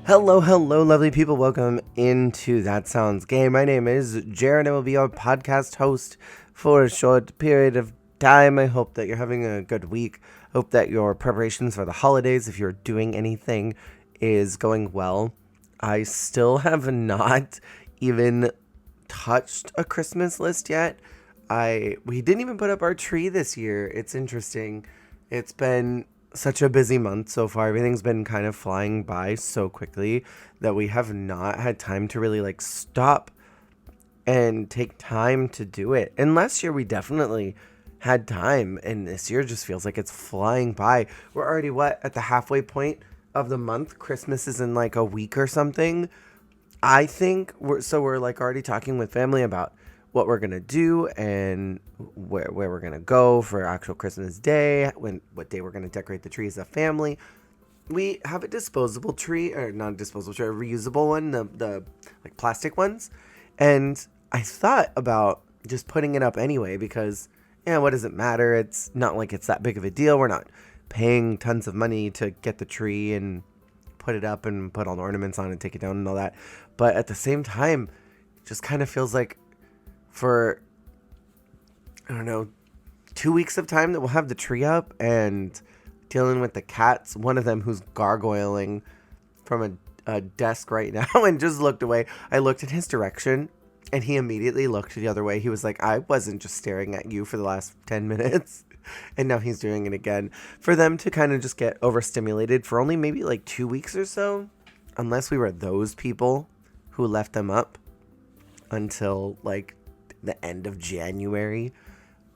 Hello, lovely people. Welcome into That Sounds Gay. My name is Jared. I will be your podcast host for a short period of time. I hope that you're having a good week. Hope that your preparations for the holidays, if you're doing anything, is going well. I still have not even touched a Christmas list yet. We didn't even put up our tree this year. It's interesting. It's been such a busy month so far. Everything's been kind of flying by so quickly that we have not had time to really stop and take time to do it. And last year we definitely had time, and this year just feels like it's flying by. We're already at the halfway point of the month. Christmas is in like a week or something. I think we're already talking with family about what we're gonna do and where we're gonna go for actual Christmas Day, what day we're gonna decorate the tree as a family. We have a disposable tree, or not a disposable tree, a reusable one, the like plastic ones, and I thought about just putting it up anyway because what does it matter? It's not like it's that big of a deal. We're not paying tons of money to get the tree and put it up and put all the ornaments on and take it down and all that. But at the same time, it just kind of feels like for, 2 weeks of time that we'll have the tree up and dealing with the cats. One of them who's gargoyling from a desk right now and just looked away. I looked in his direction and he immediately looked the other way. He was like, I wasn't just staring at you for the last 10 minutes. And now he's doing it again. For them to kind of just get overstimulated for only maybe like 2 weeks or so, unless we were those people who left them up until like the end of January.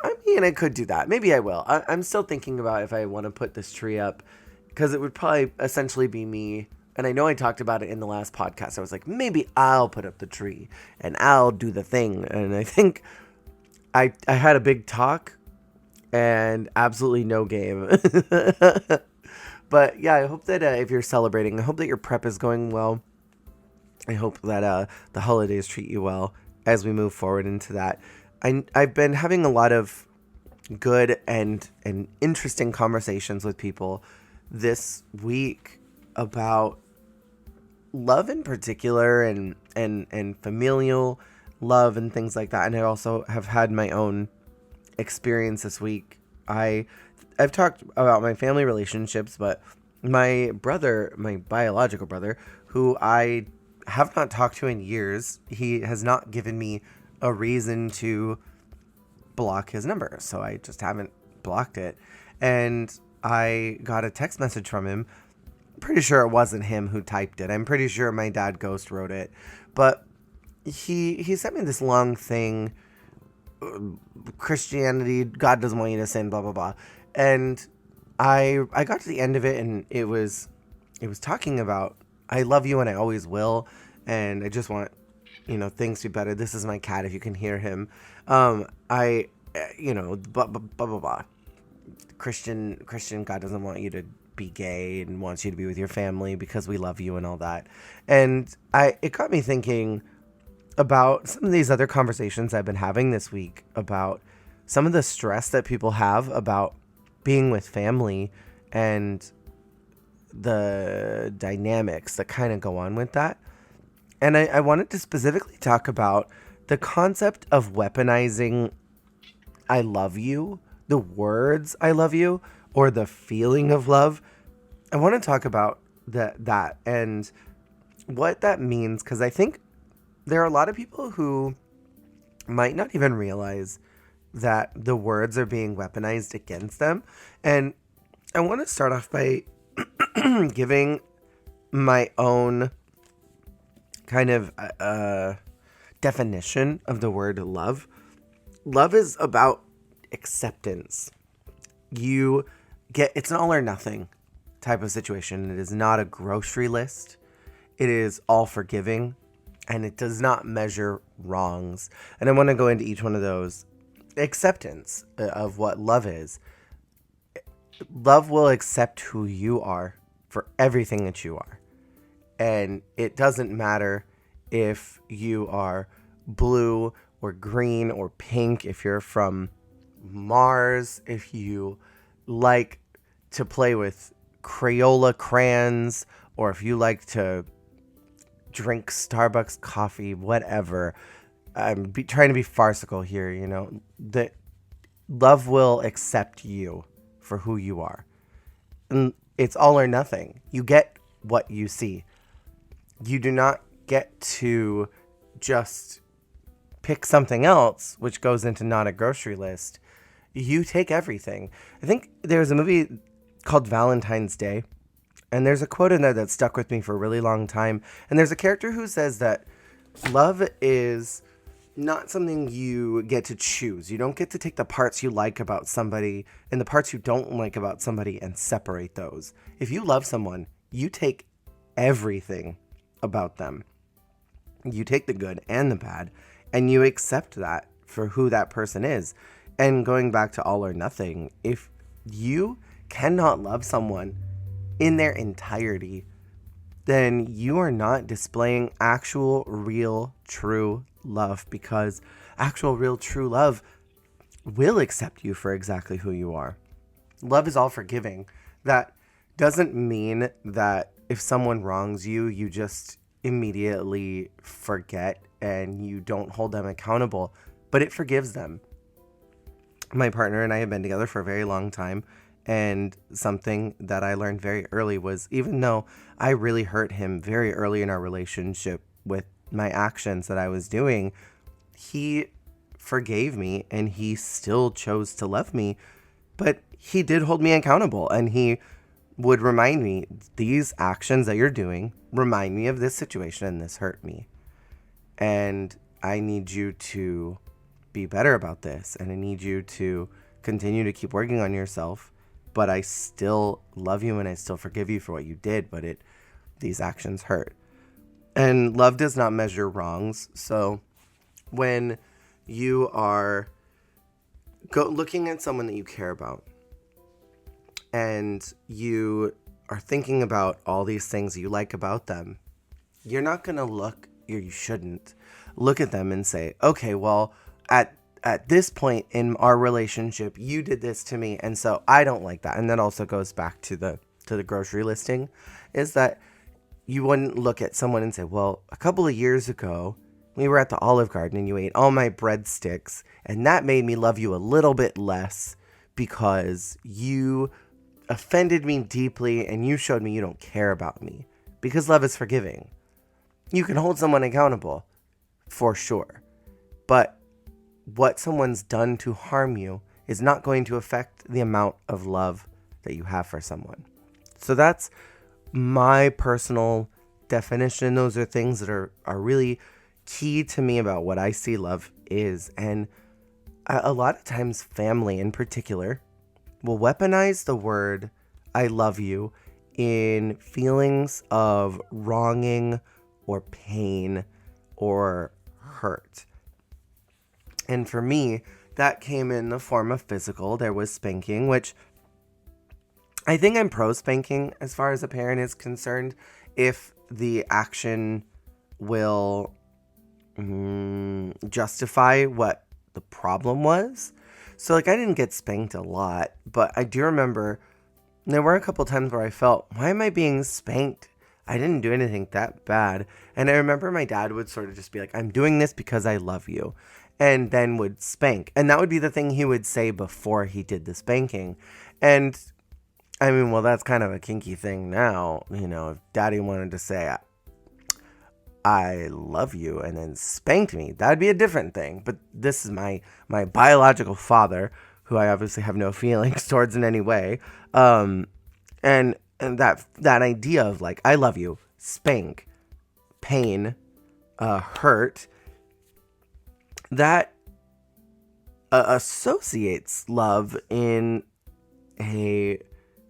I mean, I could do that. Maybe I will. I'm still thinking about if I want to put this tree up, because it would probably essentially be me. And I know I talked about it in the last podcast. I was like, maybe I'll put up the tree and I'll do the thing. And I think I had a big talk and absolutely no game. But yeah, I hope that if you're celebrating, I hope that your prep is going well. I hope that the holidays treat you well as we move forward into that. I've been having a lot of good and interesting conversations with people this week about love in particular and familial love and things like that. And I also have had my own experience this week. I've talked about my family relationships, but my brother, my biological brother, who I have not talked to in years, he has not given me a reason to block his number, so I just haven't blocked it. And I got a text message from him. Pretty sure it wasn't him who typed it. I'm pretty sure my dad ghost wrote it, but he sent me this long thing. Christianity, God doesn't want you to sin, blah blah blah. And I got to the end of it, and it was talking about I love you and I always will, and I just want things to be better. This is my cat if you can hear him. Blah blah blah blah. Christian, God doesn't want you to be gay and wants you to be with your family because we love you and all that. And it got me thinking about some of these other conversations I've been having this week about some of the stress that people have about being with family and the dynamics that kind of go on with that. And I wanted to specifically talk about the concept of weaponizing I love you, the words I love you, or the feeling of love. I want to talk about that and what that means, because I think there are a lot of people who might not even realize that the words are being weaponized against them. And I want to start off by giving my own kind of definition of the word love. Love is about acceptance. It's an all or nothing type of situation. It is not a grocery list. It is all forgiving, and it does not measure wrongs. And I want to go into each one of those. Acceptance of what love is. Love will accept who you are for everything that you are. And it doesn't matter if you are blue or green or pink, if you're from Mars, if you like to play with Crayola crayons, or if you like to drink Starbucks coffee, whatever. I'm trying to be farcical here, that love will accept you for who you are. And it's all or nothing. You get what you see. You do not get to just pick something else, which goes into not a grocery list. You take everything. I think there's a movie called Valentine's Day, and there's a quote in there that stuck with me for a really long time. And there's a character who says that love is not something you get to choose. You don't get to take the parts you like about somebody and the parts you don't like about somebody and separate those. If you love someone, you take everything about them. You take the good and the bad, and you accept that for who that person is. And going back to all or nothing, if you cannot love someone in their entirety, then you are not displaying actual, real, true love, because actual, real, true love will accept you for exactly who you are. Love is all forgiving. That doesn't mean that if someone wrongs you, you just immediately forget and you don't hold them accountable, but it forgives them. My partner and I have been together for a very long time, and something that I learned very early was, even though I really hurt him very early in our relationship with my actions that I was doing, he forgave me and he still chose to love me, but he did hold me accountable, and he would remind me, these actions that you're doing remind me of this situation and this hurt me. And I need you to be better about this, and I need you to continue to keep working on yourself, but I still love you and I still forgive you for what you did, but these actions hurt. And love does not measure wrongs. So when you are looking at someone that you care about, and you are thinking about all these things you like about them, you're not going to you shouldn't look at them and say, okay, well, at this point in our relationship, you did this to me, and so I don't like that. And that also goes back to the grocery listing, is that you wouldn't look at someone and say, well, a couple of years ago, we were at the Olive Garden and you ate all my breadsticks, and that made me love you a little bit less because you offended me deeply and you showed me you don't care about me. Because love is forgiving. You can hold someone accountable, for sure. But what someone's done to harm you is not going to affect the amount of love that you have for someone. So that's my personal definition. Those are things that are really key to me about what I see love is. And a lot of times family in particular will weaponize the word I love you in feelings of wronging or pain or hurt. And for me, that came in the form of physical. There was spanking, which I think I'm pro spanking as far as a parent is concerned, if the action will justify what the problem was. So, I didn't get spanked a lot, but I do remember there were a couple times where I felt, why am I being spanked? I didn't do anything that bad. And I remember my dad would sort of just be like, I'm doing this because I love you. And then would spank. And that would be the thing he would say before he did the spanking. And I mean, well, that's kind of a kinky thing now. If daddy wanted to say, I love you, and then spanked me, that'd be a different thing. But this is my biological father, who I obviously have no feelings towards in any way. And that idea of I love you, spank, pain, hurt, that associates love in a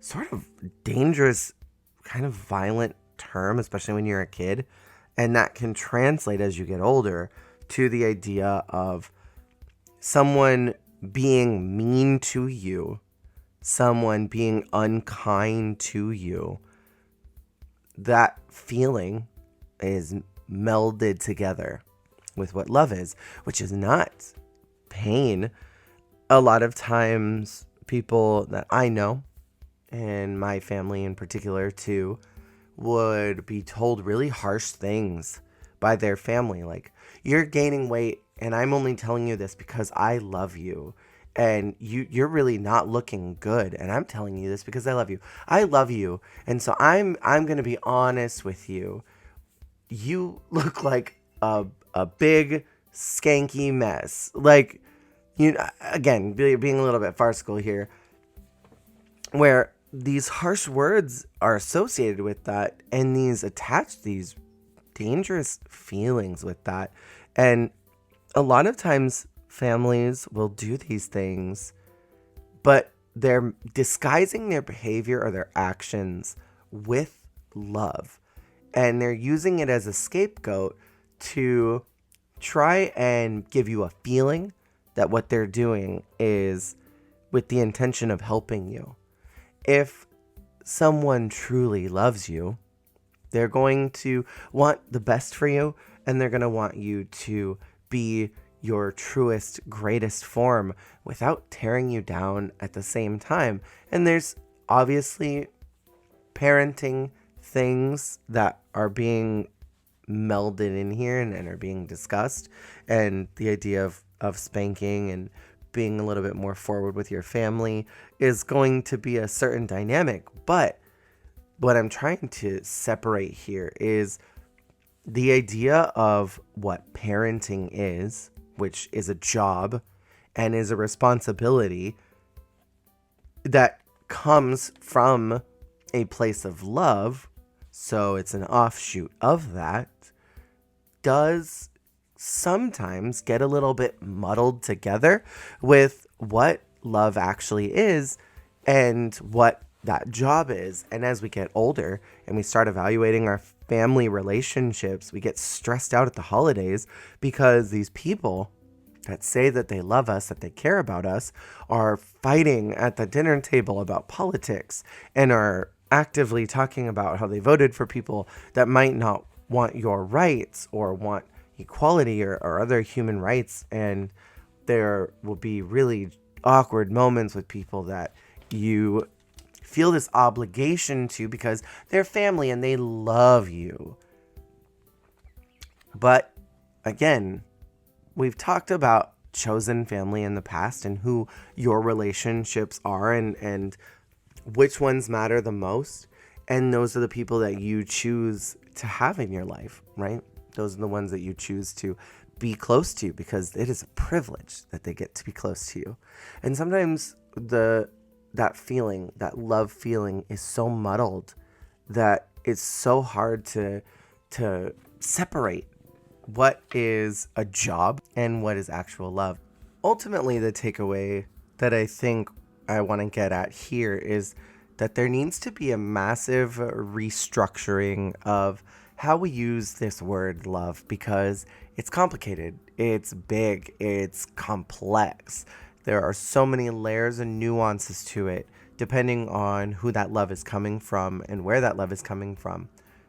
sort of dangerous, kind of violent term, especially when you're a kid. And that can translate as you get older to the idea of someone being mean to you, someone being unkind to you. That feeling is melded together with what love is, which is not pain. A lot of times people that I know, and my family in particular too, would be told really harsh things by their family. Like, you're gaining weight and I'm only telling you this because I love you. And you're really not looking good. And I'm telling you this because I love you. I love you. And so I'm going to be honest with you. You look like a big skanky mess. Like, again, being a little bit farcical here, where these harsh words are associated with that, and these dangerous feelings with that. And a lot of times families will do these things, but they're disguising their behavior or their actions with love. And they're using it as a scapegoat to try and give you a feeling that what they're doing is with the intention of helping you. If someone truly loves you, they're going to want the best for you, and they're going to want you to be your truest, greatest form without tearing you down at the same time. And there's obviously parenting things that are being melded in here and are being discussed, and the idea of spanking and being a little bit more forward with your family is going to be a certain dynamic. But what I'm trying to separate here is the idea of what parenting is, which is a job and is a responsibility that comes from a place of love, so it's an offshoot of that, does sometimes get a little bit muddled together with what love actually is and what that job is. And as we get older and we start evaluating our family relationships, we get stressed out at the holidays because these people that say that they love us, that they care about us, are fighting at the dinner table about politics and are actively talking about how they voted for people that might not want your rights or want equality or other human rights. And there will be really awkward moments with people that you feel this obligation to because they're family and they love you. But again, we've talked about chosen family in the past and who your relationships are and which ones matter the most. And those are the people that you choose to have in your life, right? Those are the ones that you choose to be close to because it is a privilege that they get to be close to you. And sometimes that feeling, that love feeling, is so muddled that it's so hard to separate what is a job and what is actual love. Ultimately, the takeaway that I think I want to get at here is that there needs to be a massive restructuring of how we use this word love, because it's complicated, it's big, it's complex. There are so many layers and nuances to it, depending on who that love is coming from and where that love is coming from.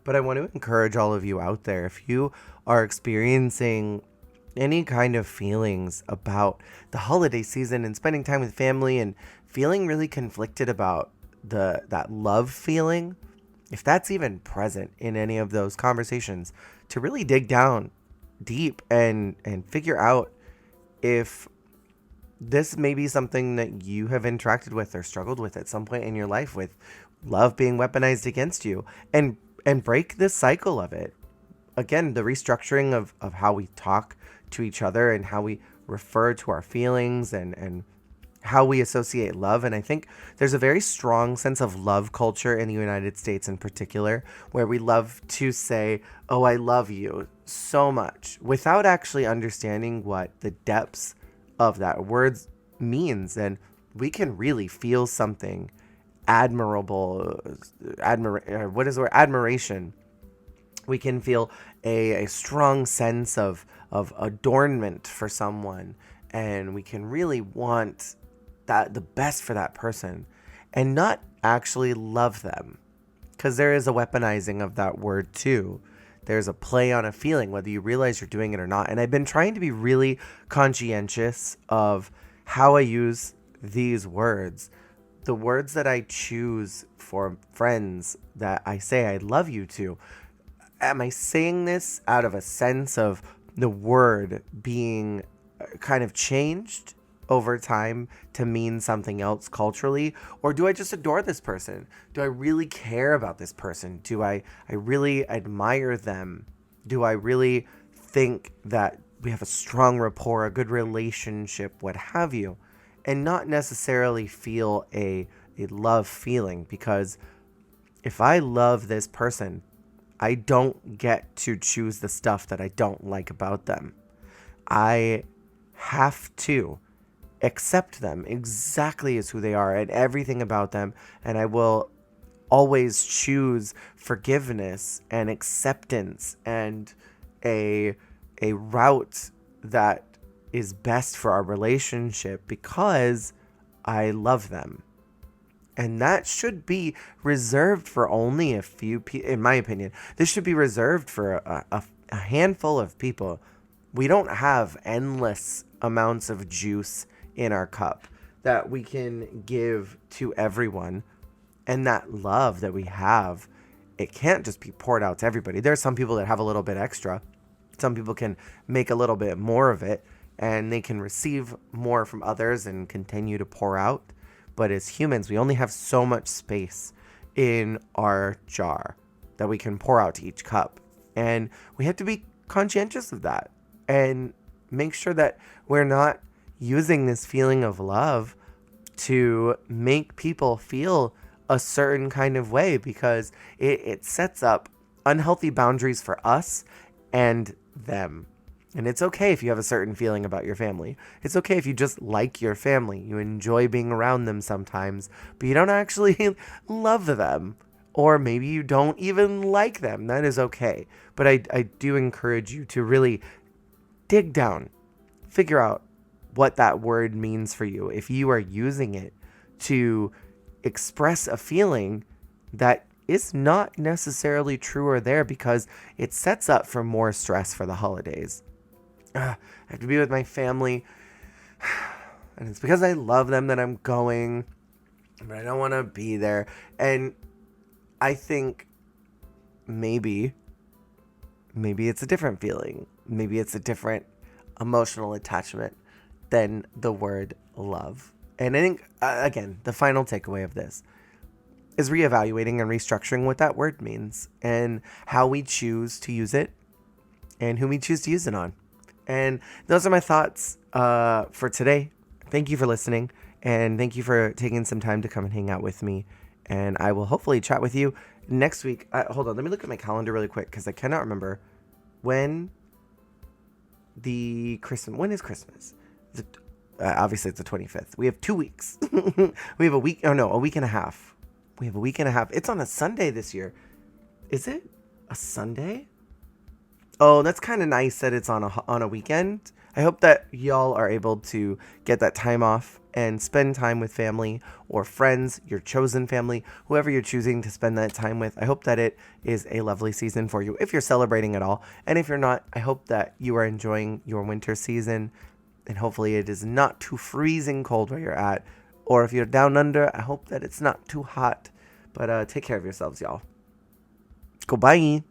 But I want to encourage all of you out there, if you are experiencing any kind of feelings about the holiday season and spending time with family and feeling really conflicted about that love feeling, if that's even present in any of those conversations, to really dig down deep and figure out if this may be something that you have interacted with or struggled with at some point in your life, with love being weaponized against you, and break this cycle of it. Again, the restructuring of how we talk to each other and how we refer to our feelings and how we associate love. And I think there's a very strong sense of love culture in the United States in particular, where we love to say, oh, I love you so much, without actually understanding what the depths of that word means. And we can really feel something admirable, admiration. We can feel a strong sense of adornment for someone, and we can really want the best for that person and not actually love them, because there is a weaponizing of that word too. There's a play on a feeling, whether you realize you're doing it or not. And I've been trying to be really conscientious of how I use these words, the words that I choose for friends that I say I love you to, am I saying this out of a sense of the word being kind of changed over time to mean something else culturally? Or do I just adore this person? Do I really care about this person? Do I really admire them? Do I really think that we have a strong rapport, a good relationship, what have you? And not necessarily feel a love feeling, because if I love this person, I don't get to choose the stuff that I don't like about them. I have to accept them exactly as who they are and everything about them, and I will always choose forgiveness and acceptance and a route that is best for our relationship because I love them. And that should be reserved for only a few people, in my opinion. This should be reserved for a handful of people. We don't have endless amounts of juice in our cup that we can give to everyone. And that love that we have, it can't just be poured out to everybody. There are some people that have a little bit extra. Some people can make a little bit more of it, and they can receive more from others and continue to pour out. But as humans, we only have so much space in our jar that we can pour out to each cup. And we have to be conscientious of that and make sure that we're not using this feeling of love to make people feel a certain kind of way, because it sets up unhealthy boundaries for us and them. And it's okay if you have a certain feeling about your family. It's okay if you just like your family. You enjoy being around them sometimes, but you don't actually love them. Or maybe you don't even like them. That is okay. But I do encourage you to really dig down, figure out what that word means for you. If you are using it to express a feeling that is not necessarily true or there, because it sets up for more stress for the holidays. I have to be with my family, and it's because I love them that I'm going, but I don't want to be there. And I think maybe it's a different feeling. Maybe it's a different emotional attachment than the word love. And I think, again, the final takeaway of this is reevaluating and restructuring what that word means and how we choose to use it and who we choose to use it on. And those are my thoughts for today. Thank you for listening, and thank you for taking some time to come and hang out with me. And I will hopefully chat with you next week. Hold on, let me look at my calendar really quick, because I cannot remember when when is Christmas? Obviously, it's the 25th. We have 2 weeks. We have a week and a half. We have a week and a half. It's on a Sunday this year. Is it a Sunday? Oh, that's kind of nice that it's on a weekend. I hope that y'all are able to get that time off and spend time with family or friends, your chosen family, whoever you're choosing to spend that time with. I hope that it is a lovely season for you if you're celebrating at all. And if you're not, I hope that you are enjoying your winter season, and hopefully it is not too freezing cold where you're at. Or if you're down under, I hope that it's not too hot. But take care of yourselves, y'all. Goodbye.